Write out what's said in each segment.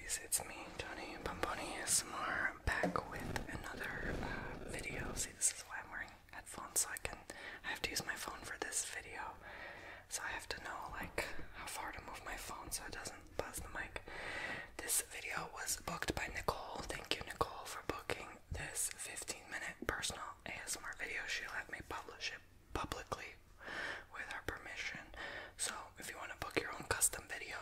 ladies, it's me, Tony Pomponi ASMR, back with another video. See, this is why I'm wearing headphones, so I have to use my phone for this video. So I have to know, like, how far to move my phone so it doesn't buzz the mic. This video was booked by Nicole. Thank you, Nicole, for booking this 15-minute personal ASMR video. She let me publish it publicly with her permission. So if you want to book your own custom video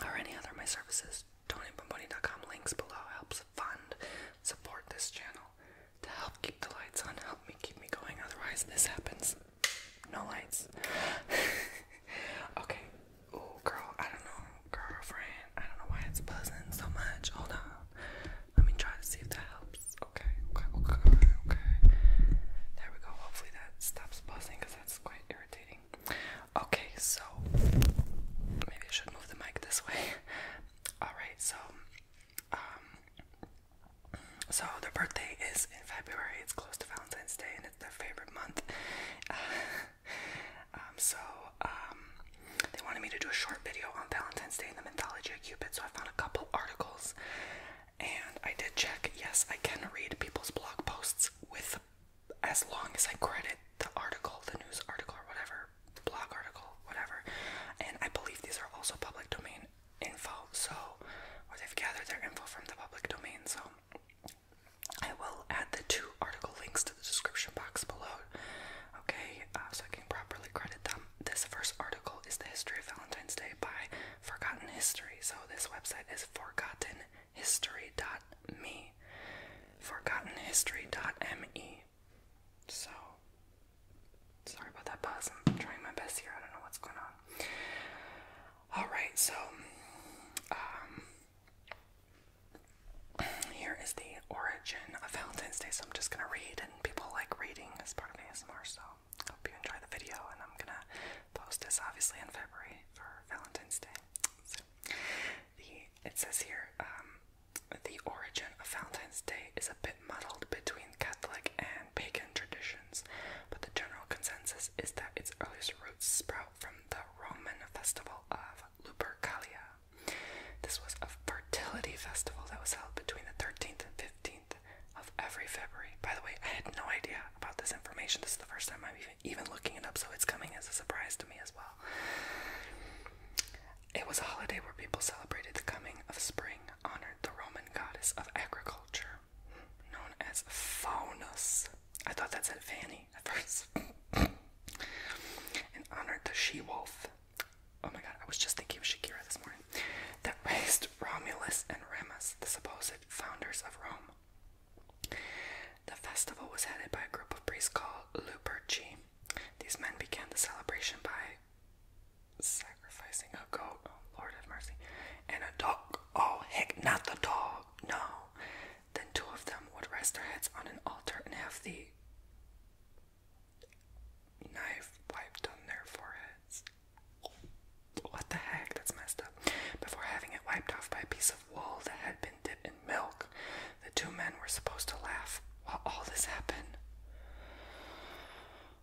or any other of my services, TonyPomponi.com, links below, helps fund, support this channel to help keep the lights on, help me keep me going. Otherwise this happens. No lights. Okay. Oh, girl, I don't know. Girlfriend, I don't know why it's buzzing so much. Hold on. Let me try to see if that helps. Okay. There we go. Hopefully that stops buzzing because that's quite irritating. Okay, so maybe I should move the mic this way. Alright, so their birthday is in February. It's close to Valentine's Day and it's their favorite month. They wanted me to do a short video on Valentine's Day and the mythology of Cupid, so I found a couple articles and I did check. Yes, I can read people's blog posts with, as long as I credit the article, the news article or whatever, blog article, whatever. And I believe these are also public domain info, or they've gathered their info from the public domain, so I will add the two article links to the description box below, okay, so I can properly credit them. This first article is the history of Valentine's Day by Forgotten History, so this website is forgottenhistory.me, forgottenhistory.me, so, sorry about that buzz, I'm trying my best here, I don't know what's going on. Alright, so, here is the origin of Valentine's Day, so I'm just gonna read, and people like reading as part of ASMR, so hope you enjoy the video, and I'm gonna post this obviously in February for Valentine's Day. So, it says here, the origin of Valentine's Day is a bit muddled between Catholic and pagan traditions, but the general consensus is that its earliest roots sprout from the Roman festival of Lupercalia. This was a fertility festival that was held between the 13th and 15th of every February. By the way, I had no idea about this information. This is the first time I'm even looking it up, so it's coming as a surprise to me as well. It was a holiday where people celebrated the coming of spring, honored the Roman goddess of agriculture, known as Faunus. I thought that said Fanny at first. And honored the she-wolf. Oh my god, I was just thinking of Shakira this morning. That raised Romulus and Remus, the supposed founders of Rome. The festival was headed by a group of priests called Luperci. These men began the celebration by sacrificing a goat, oh Lord have mercy, and a dog. Oh heck, not the dog, no. Then two of them would rest their heads on an altar and have the knife wiped on their foreheads. What the heck, that's messed up. Before having it wiped off by a piece of wool that had been dipped in milk. The two men were supposed to laugh while all this happened.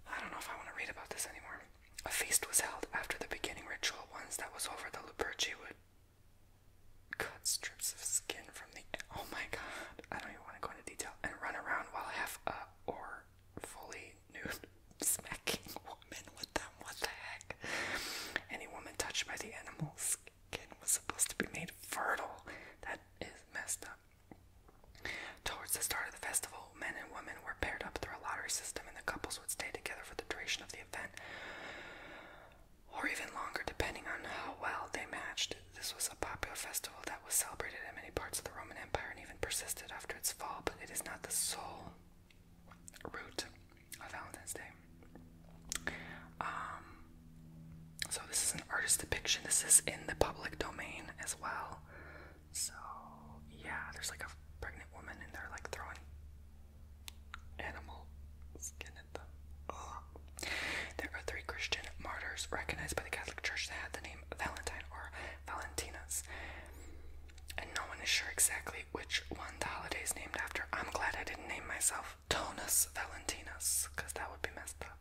I don't know if I want to read about this anymore. A feast was held after the beginning ritual. Once that was over, the Luperci would cut strips of skin from the... Oh my god, I don't even want to go into detail. And run around while half or fully nude, smacking women with them. What the heck? Any woman touched by the animal's skin was supposed to be made fertile. That is messed up. Towards the start of the festival, men and women were paired up through a lottery system, and the couples would stay together for the duration of the event, or even longer depending on how well they matched. This was a popular festival that was celebrated in many parts of the Roman Empire and even persisted after its fall, but it is not the sole root of Valentine's Day. So this is an artist depiction. This is in the public domain as well. So yeah, there's like a pregnant woman and they're like throwing animal skin at them. Ugh. There are 3 Christian martyrs recognized by the Catholic Church that had the name Valentine or Valentinus, and no one is sure exactly which one the holiday is named after. I'm glad I didn't name myself Tonus Valentinus, because that would be messed up.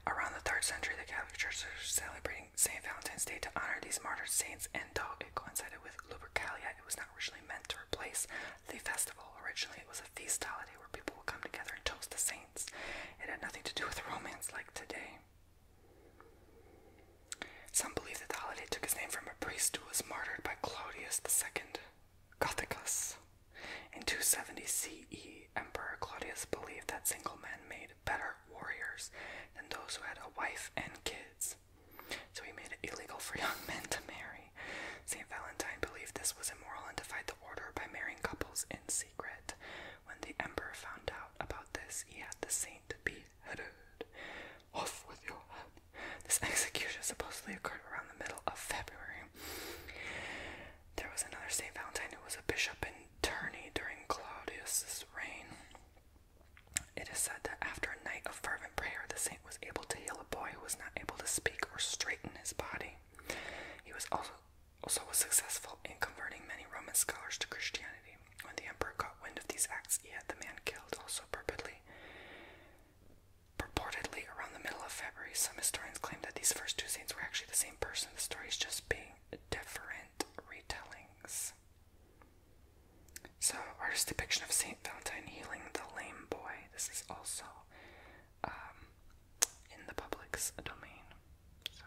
Around the 3rd century, the Catholic Church celebrating St. Valentine's Day to honor these martyr saints, and though it coincided with Lupercalia, it was not originally meant to replace the festival. Originally, it was a feast holiday where people would come together and toast the saints. It had nothing to do with romance like today. Some believe that the holiday took its name from a priest who was martyred by Claudius II Gothicus. In 270 CE, Emperor Claudius believed that single men made better warriors than those who had a wife and kids, so he made it illegal for young men to marry. St. Valentine believed this was immoral and defied the order by marrying couples in secret. When the emperor found out about this, he had the saint beheaded. Off with your head. This execution supposedly occurred around the middle of February. There was another St. Valentine who was a bishop in Terni during Claudius's reign. It is said that after a night of fervent prayer, the saint was able to heal a boy who was not able to speak or straighten his body. He was also was successful in converting many Roman scholars to Christianity. When the emperor got wind of these acts, he had the man killed, also purportedly around the middle of February. Some historians claim that these first two saints were actually the same person, the stories just being different retellings. So, artist's depiction of St. Valentine healing the lame boy. This is also in the public's domain. So,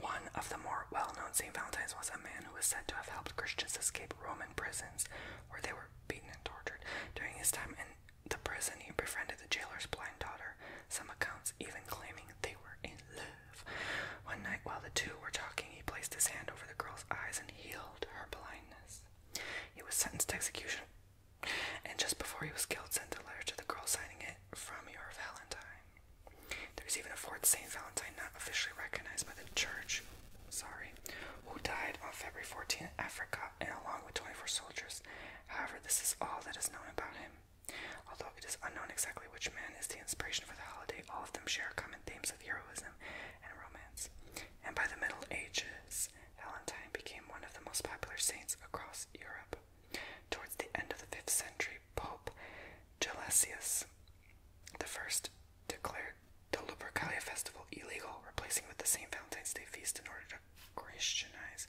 one of the more well-known St. Valentines was a man who was said to have helped Christians escape Roman prisons where they were beaten and tortured. During his time in the prison, he befriended the jailer's blind daughter, some accounts even claiming they were in love. One night while the two were talking, he placed his hand over the girl's eyes and healed her blindness. He was sentenced to execution, and just before he was killed, sent a letter to the girl signing it, "From your Valentine." There's even a fourth Saint Valentine not officially recognized by the church, who died on February 14 in Africa, and along with 24 soldiers. However, this is all that is known about him. Although it is unknown exactly which man is the inspiration for the holiday, all of them share common themes of heroism and romance. And by the Middle Ages, Valentine became one of the most popular saints across Europe. Towards the end of the 5th century, Pope Gelasius I declared the Lupercalia festival illegal, replacing with the St. Valentine's Day feast in order to Christianize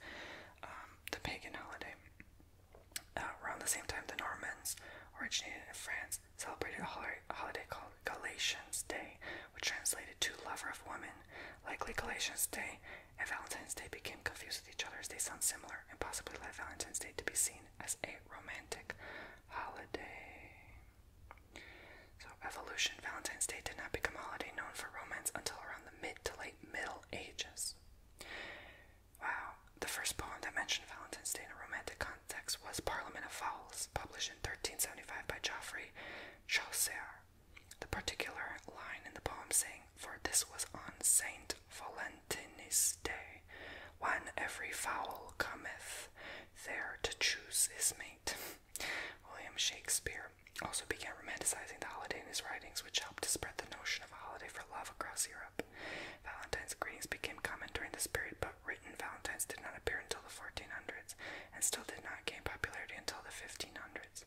the pagan holiday. Around the same time, the Normans, originated in France, celebrated a holiday called Galatians Day, which translated to lover of women. Likely Galatians Day and Valentine's Day became confused with each other as they sound similar, and possibly led Valentine's Day to be seen as a romantic holiday. So, evolution. Valentine's Day did not become a holiday known for romance until around the mid to late Middle Ages. Wow. The first poem that mentioned Valentine's Day in a romantic context was Parliament of Fowls, published in 1375 by Geoffrey Chaucer. The particular line in the poem saying, "For this was on Saint Valentinis Day, when every fowl cometh there to choose his mate." William Shakespeare also began romanticizing the holiday in his writings, which helped to spread the notion of a holiday for love across Europe. Valentine's greetings became common during this period, but written Valentines did not appear until the 1400s, and still did not gain popularity until the 1500s.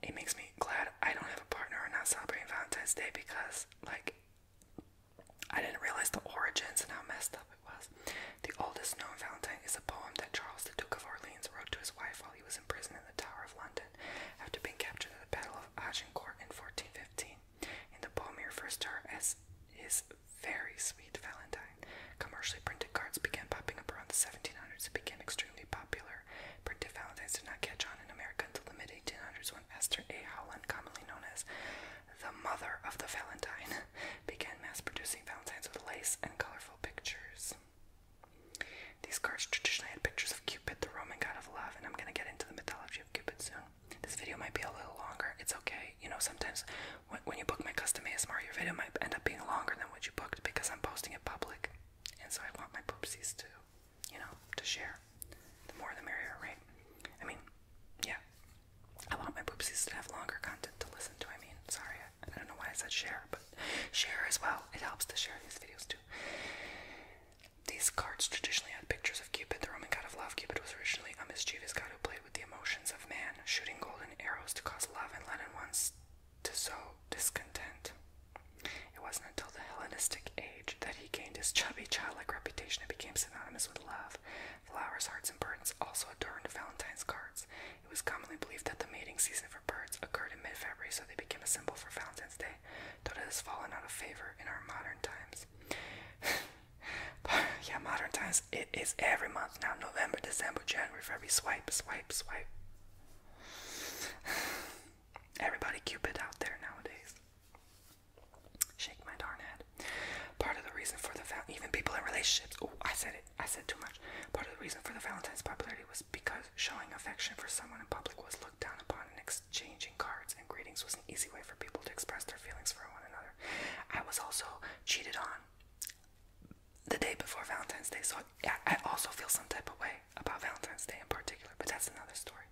It makes me glad I don't have a partner or not celebrating Valentine's Day, because, I didn't realize the origins and how messed up it was. The oldest known Valentine is a poem that Charles, the Duke of Orleans, wrote to his wife while he was in prison in the Tower of London, after being captured at the Battle of Agincourt in 1415. In the poem, he refers to her as his very sweet Valentine. Commercially printed cards began popping up around the 1700s and became extremely popular. Printed Valentines did not catch on in America until the mid-1800s, when Esther A. Howland, commonly known as the mother of the Valentine, began mass-producing Valentines with lace and colorful pictures. These cards traditionally had pictures of Cupid, the Roman god of love, and I'm going to get into the mythology of Cupid soon. This video might be a little longer. It's okay. Sometimes when you book my custom ASMR, your video might end up being longer than what you booked, because I'm posting it public, and so I want my poopsies to, to share. The more the merrier, right? Yeah. I want my poopsies to have longer content to listen to. Sorry, I don't know why I said share, but share as well. It helps to share these videos too. These cards traditionally had pictures of Cupid, the Roman god of love. Cupid was originally a mischievous god who played with the emotions of man, shooting golden arrows to cause love and leaden ones to sow discontent. It wasn't until the month now. November, December, January, February. Swipe. Everybody Cupid out there nowadays. Shake my darn head. Part of the reason for the even people in relationships. Oh, I said it. I said too much. Part of the reason for the Valentine's popularity was because showing affection for someone in public was looked down upon, and exchanging cards and greetings was an easy way for people to express their feelings for one another. I was also cheated on the day before Valentine's Day, so I also feel some type of way about Valentine's Day in particular, but that's another story.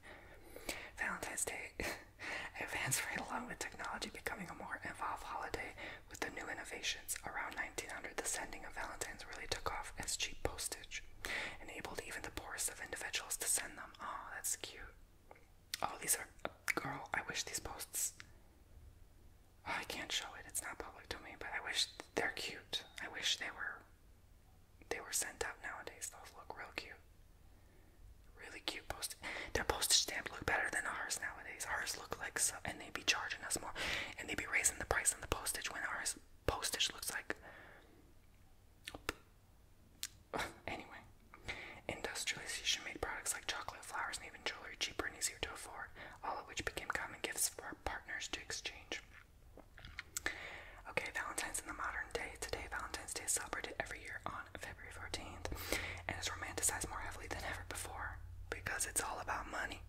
Valentine's Day advanced right along with technology, becoming a more involved holiday with the new innovations. Around 1900, the sending of Valentines really took off as cheap postage enabled even the poorest of individuals to send them. Oh, that's cute. Oh, these are, girl, I wish these posts, oh, I can't show it, it's not public to me, but I wish, they're cute. I wish they were sent out nowadays. Those look real cute. Really cute postage. Their postage stamp look better than ours nowadays. Ours look like, and they be charging us more, and they be raising the price on the postage when ours postage looks like, anyway. Industrialization made products like chocolate, flowers, and even jewelry cheaper and easier to afford, all of which became common gifts for partners to exchange. Okay, Valentine's in the modern day. Today, Valentine's Day is celebrated every year on February 14th, and is romanticized more heavily than ever before, because it's all about money.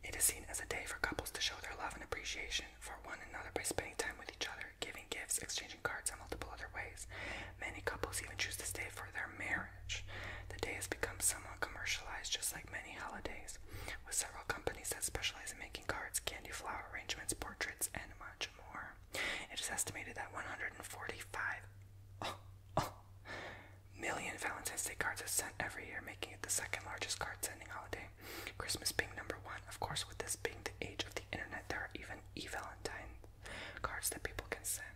It is seen as a day for couples to show their love and appreciation for one another by spending time with each other, giving gifts, exchanging cards, and multiple other ways. Many couples even choose this day for their marriage. The day has become somewhat commercialized, just like many holidays, with several companies that specialize in making cards, candy, flower arrangements, portraits, and much more. It is estimated that 145 million Valentine's Day cards are sent every year, making it the second largest card sending holiday, Christmas being number one. Of course, with this being the age of the internet, there are even e-Valentine cards that people can send.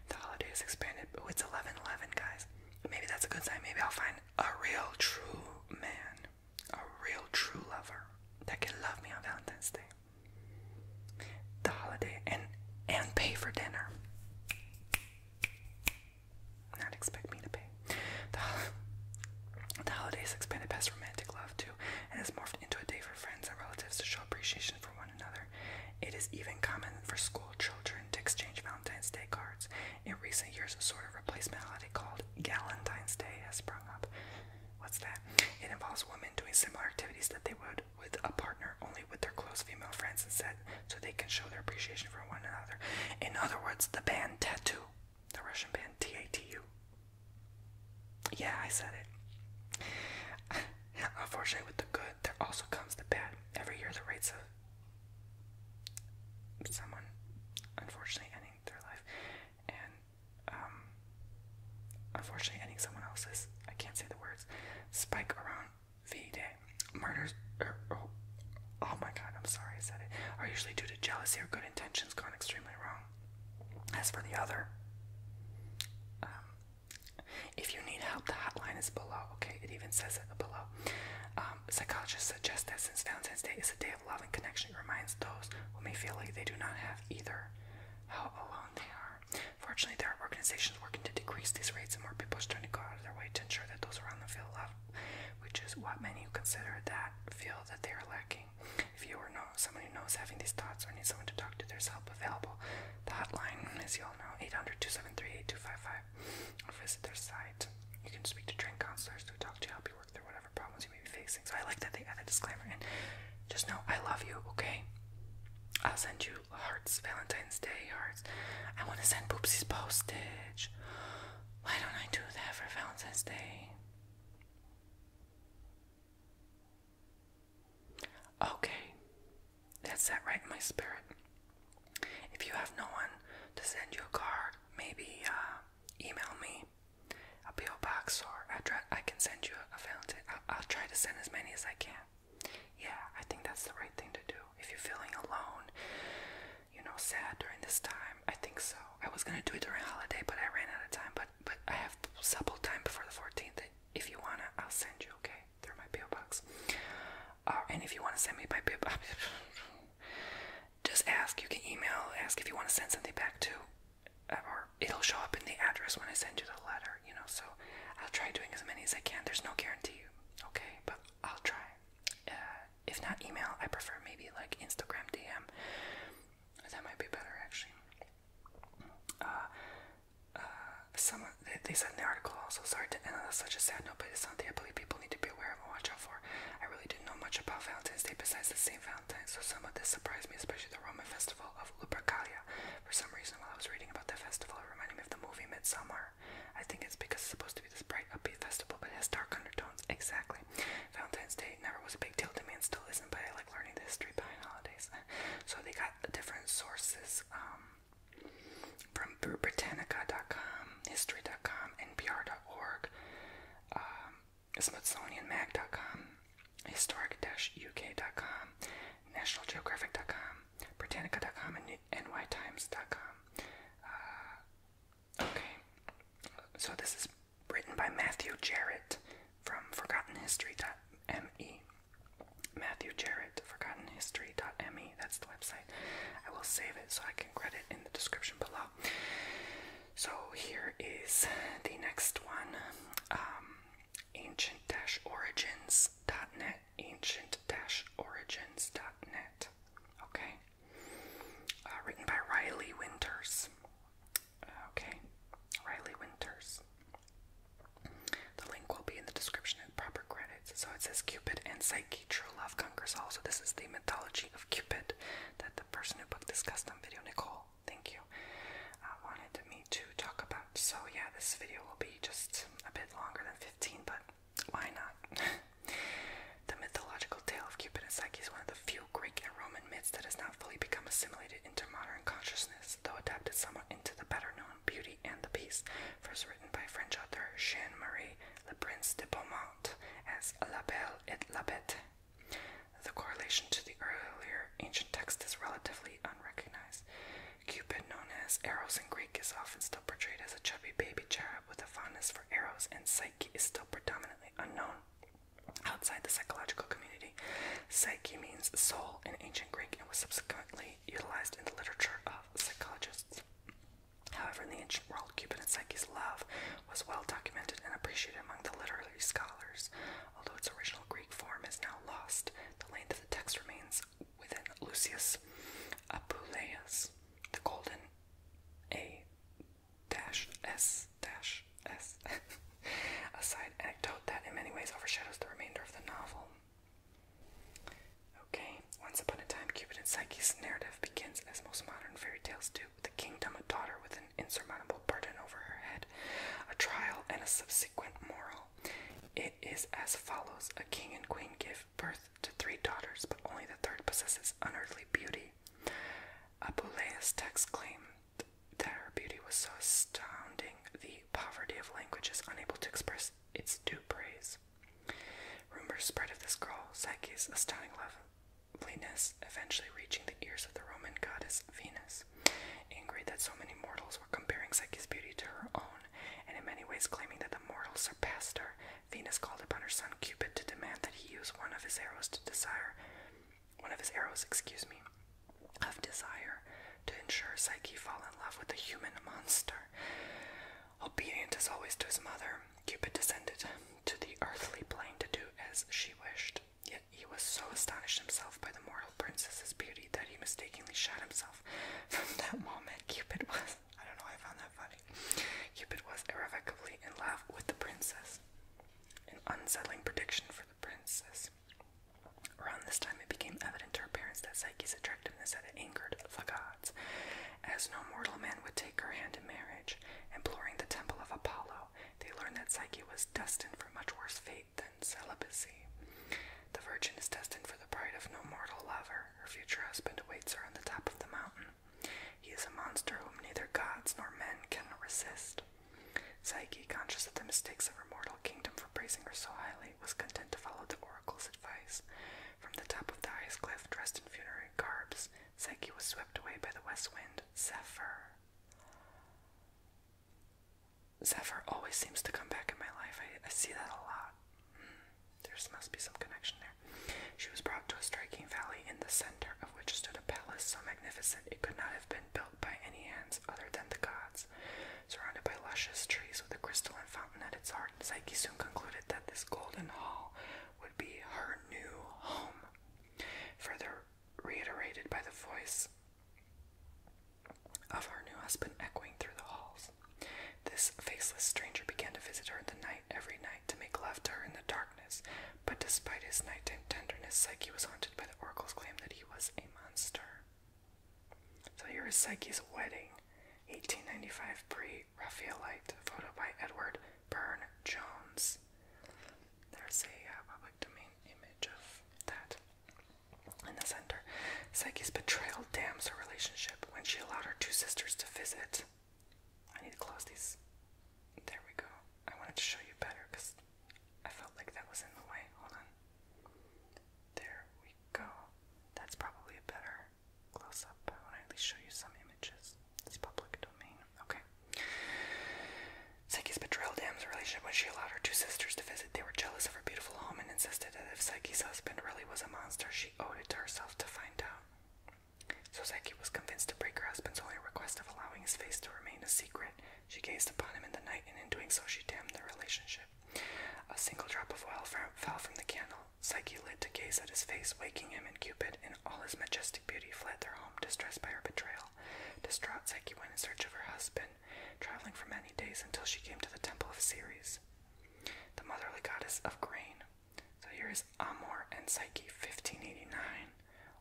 The holiday has expanded. Oh, it's 11/11, guys. Maybe that's a good sign. Maybe I'll find a real true man, a real true lover that can love me on Valentine's Day. The holiday and pay for dinner. Not expect me to pay. The holiday has expanded past romantic love too, and has morphed into a day for friends and relatives to show appreciation for one another. It is even common for school children to exchange Valentine's Day cards. In recent years, a sort of replacement holiday called Galentine's Day has sprung up. What's that? It involves women doing similar activities that they would with a partner, only with their close female friends instead, so they can show their appreciation for one another. In other words, the band Tattoo, the Russian band T-A-T-U. Yeah, I said it. Unfortunately, with the good, there also comes the bad. Every year, the rates of someone unfortunately ending their life, and unfortunately ending someone else's, I can't say the words, spike around V-Day. Murders, oh my god, I'm sorry I said it, are usually due to jealousy or good intentions gone extremely wrong. As for the other, if you need help, the hotline is below. Okay, it even says it below. Psychologists suggest that since Valentine's Day is a day of love and connection, it reminds those who may feel like they do not have either how alone they are. Fortunately, there are organizations working to decrease these rates, and more people are starting to go out of their way to ensure that those around them feel loved, which is what many who consider that feel that they are lacking. If you or know someone who knows having these thoughts or needs someone to talk to, there's help available. The hotline, as you all know, 800-273-8255, or visit their site. You can speak to trained counselors to talk to you, help you work through whatever problems you may be facing. So I like that they add a disclaimer in. Just know I love you, okay? I'll send you hearts, Valentine's Day hearts. I want to send Poopsie's postage. Why don't I do that for Valentine's Day? Okay, that's that right in my spirit. If you have no one to send you a card, maybe email me a P.O. box or address. I can send you a Valentine. I'll try to send as many as I can. Yeah, I think that's the right thing to do. If you're feeling alone, sad during this time, I think so. I was gonna do it during holiday, but I ran out of time. But I have supple time before the 14th. If you wanna, I'll send you. Okay, through my P.O. box. And if you wanna send me by P.O. box, just ask. You can email, ask if you wanna send something back too, or it'll show up in the address when I send you the letter. so I'll try doing as many as I can. There's no guarantee, okay, but I'll try. If not email, I prefer maybe like Instagram DM. That might be better, actually. They said in the article also, sorry to end on such a sad note, but it's something I believe people need to be aware of and watch out for. I really didn't know much about Valentine's Day besides the St. Valentine, so some of this surprised me, especially the Roman festival of Lupercalia. For some reason, while I was reading about that festival, it reminded me of the movie Midsummer. I think it's because it's supposed to be this bright, upbeat festival, but it has dark undertones. Exactly. Valentine's Day never was a big deal to me and still isn't, but I like learning the history behind holidays. So they got different sources, from Britannica.com, History.com, NPR.org, SmithsonianMag.com, Historic-UK.com, NationalGeographic.com, Britannica.com, and NYTimes.com. Okay, so this is written by Matthew Jarrett from ForgottenHistory.me. Matthew Jarrett, ForgottenHistory.me. That's the website. I will save it so I can credit in the description below. So here is the next one. Ancient-origins.net. Ancient-origins.net. Okay. Written by Riley Winters. Okay. Riley Winters. The link will be in the description and proper credits. So it says Cupid and Psyche, true love conquers all. So this is the mythology of Cupid that the person who booked this custom video, Nicole, thank you, wanted me to talk about. So yeah, this video will be just a bit longer than 15, but why not? The mythological tale of Cupid and Psyche is one of the few Greek and Roman myths that has not fully become assimilated into modern consciousness, though adapted somewhat into the better-known Beauty and the Beast, first written by French author Jean-Marie Le Prince de Beaumont as La Belle et la Bête. The correlation to the earlier ancient text is relatively unrecognized. Cupid, known as Eros in Greek, is often still portrayed as a chubby baby cherub with a fondness for arrows, and Psyche is still predominantly unknown outside the psychological community. Psyche means soul in ancient Greek and was subsequently utilized in the literature of psychologists. However, in the ancient world, Cupid and Psyche's love was well documented and appreciated among the literary scholars. Although its original Greek form is now lost, the length of the text remains within Lucius Apuleius, the Golden A-S-S. A side anecdote that in many ways overshadows the remainder of the novel. Okay, once upon a time, Cupid and Psyche's narrative begins as most modern fairy tales do, with a kingdom, a daughter with an insurmountable burden over her head, a trial, and a subsequent moral. It is as follows. A king and queen give birth to 3 daughters, but only the third possesses unearthly beauty. Apuleius' text claimed that her beauty was so astounding the poverty of language is unable to express its due praise. Rumors spread of this girl, Psyche's astounding loveliness, eventually reaching the ears of the Roman goddess Venus. Angry that so many mortals were comparing Psyche's beauty to her own, and in many ways claiming that the mortals surpassed her, Venus called upon her son Cupid to demand that he use one of his arrows of desire to ensure Psyche fall in love with the human monster. Obedient as always to his mother, Cupid descended to the earthly plane to do as she wished. Yet he was so astonished himself by the mortal princess's beauty that he mistakenly shot himself. From that moment, Cupid was, I don't know, I found that funny. Cupid was irrevocably in love with the princess. An unsettling prediction for the princess. Around this time, it became evident to her parents that Psyche's attractiveness had angered the gods, as no mortal man would take her hand in marriage. Imploring the temple of Apollo, they learned that Psyche was destined for much worse fate than celibacy. The virgin is destined for the pride of no mortal lover. Her future husband awaits her on the top of the mountain. He is a monster whom neither gods nor men can resist. Psyche, conscious of the mistakes of her mortal kingdom for praising her so highly, was content to follow the oracle's advice. From the top of the highest cliff, dressed in funerary garbs, Psyche was swept away by the west wind, Zephyr. Zephyr always seems to come back in my life. I see that a lot. There must be some connection there. She was brought to a striking valley, in the center of which stood a palace so magnificent it could not have been built by any hands other than the gods. Surrounded by luscious trees with a crystalline fountain at its heart. Psyche soon concluded that this golden hall would be her new home, further reiterated by the voice of her new husband echoing through the halls. This faceless stranger began to visit her in the night, every night, to make love to her in the darkness, but despite his nighttime tenderness, Psyche was haunted by the oracle's claim that he was a monster. So here is Psyche's wedding, 1895 pre-Raphaelite, photo by Edward Burne-Jones. There's a public domain image of that. In the center, Psyche's betrayal damns her relationship when she allowed her two sisters to visit. I need to close these. There we go. I wanted to show you better because I felt like that was in the way. Hold on. There we go. That's probably a better close-up. I want to at least show you some images. It's public domain. Okay. Psyche's betrayal damns her relationship when she allowed her two sisters to visit. They were jealous of her beautiful home and insisted that if Psyche's husband really was a monster, she owed it to herself to find out. So Psyche was convinced to break her husband's holy request of allowing his face to remain a secret. She gazed upon him in the night, and in doing so she damned their relationship. A single drop of oil fell from the candle. Psyche lit to gaze at his face, waking him, and Cupid, in all his majestic beauty, fled their home, distressed by her betrayal. Distraught, Psyche went in search of her husband, traveling for many days until she came to the temple of Ceres, the motherly goddess of grain. So here is Amor and Psyche, 1589.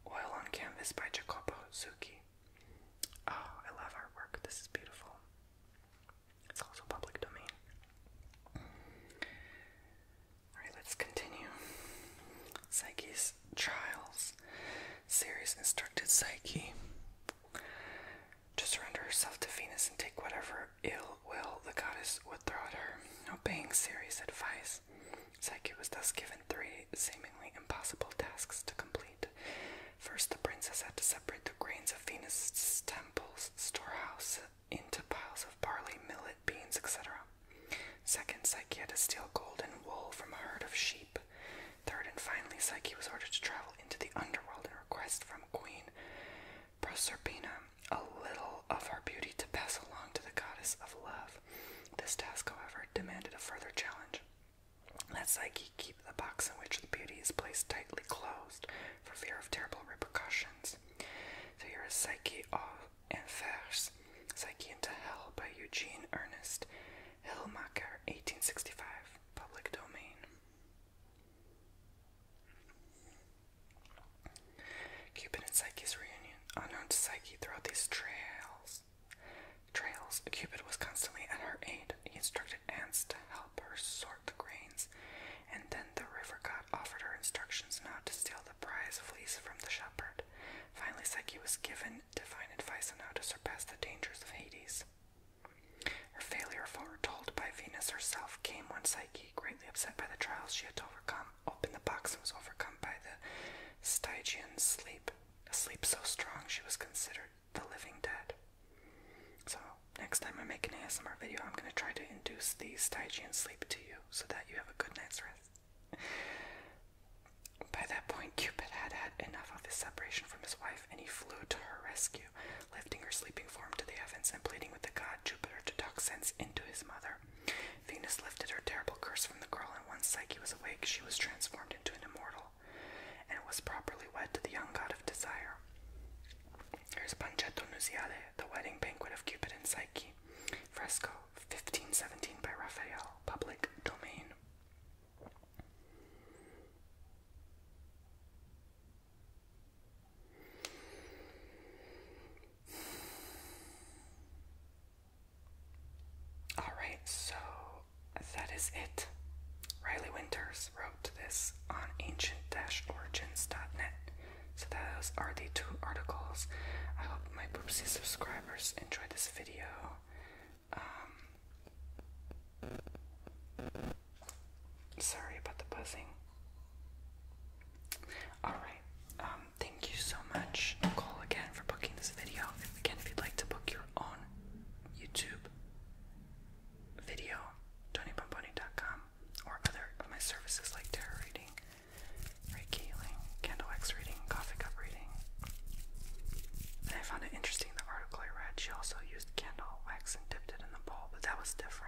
Oil on canvas by Jacopo Zucchi. Oh, I love artwork. This is beautiful. It's also public domain. Alright, let's continue. Psyche's trials. Ceres instructed Psyche to surrender herself to Venus and take whatever ill will the goddess would throw at her. Obeying Ceres' advice, Psyche was thus given three seemingly impossible tasks to complete. First, the princess had to separate the grains of Venus' temple's storehouse into piles of barley, millet, beans, etc. Second, Psyche had to steal gold and wool from a herd of sheep. Third, and finally, Psyche was ordered to travel into the underworld and request from Queen Proserpina a little of her beauty to pass along to the goddess of love. This task, however, demanded a further challenge. Let Psyche keep the box in which the beauty is placed tightly closed for fear of terrible repercussions. So here is Psyche aux Enfers, Psyche into Hell by Eugene Ernest Hillmacher, 1865, public domain. Cupid and Psyche's reunion. Unknown to Psyche throughout these trails, Cupid was constantly at her aid. He instructed ants to help her sort the grains, and then the river god offered her instructions on how to steal the prize fleece from the shepherd. Finally, Psyche was given divine advice on how to surpass the dangers of Hades. Her failure, foretold by Venus herself, came when Psyche, greatly upset by the trials she had to overcome, opened the box and was overcome by the Stygian sleep, a sleep so strong she was considered the living dead. So, next time I make an ASMR video, I'm going to try to induce the Stygian sleep to you so that you have a good night's rest. By that point, Cupid had had enough of his separation from his wife, and he flew to her rescue, lifting her sleeping form to the heavens and pleading with the god Jupiter to talk sense into his mother. Venus lifted her terrible curse from the girl, and once Psyche was awake, she was transformed into an immortal, and was properly wed to the young god of desire. Here's Banchetto Nuziale, the wedding banquet of Cupid and Psyche, fresco, 1517 by Raphael, public domain. Alright, so that is it. Riley Winters wrote this on ancient-origins.net. So those are the two articles. I hope my Poopsie subscribers enjoyed this video. Sorry about the buzzing. Alright, thank you so much, Nicole, again, for booking this video. Again, if you'd like to book your own YouTube video, TonyPomponi.com, or other of my services like tarot reading, Reiki healing, candle wax reading, coffee cup reading. And I found it interesting, the article I read, she also used candle wax and dipped it in the bowl, but that was different.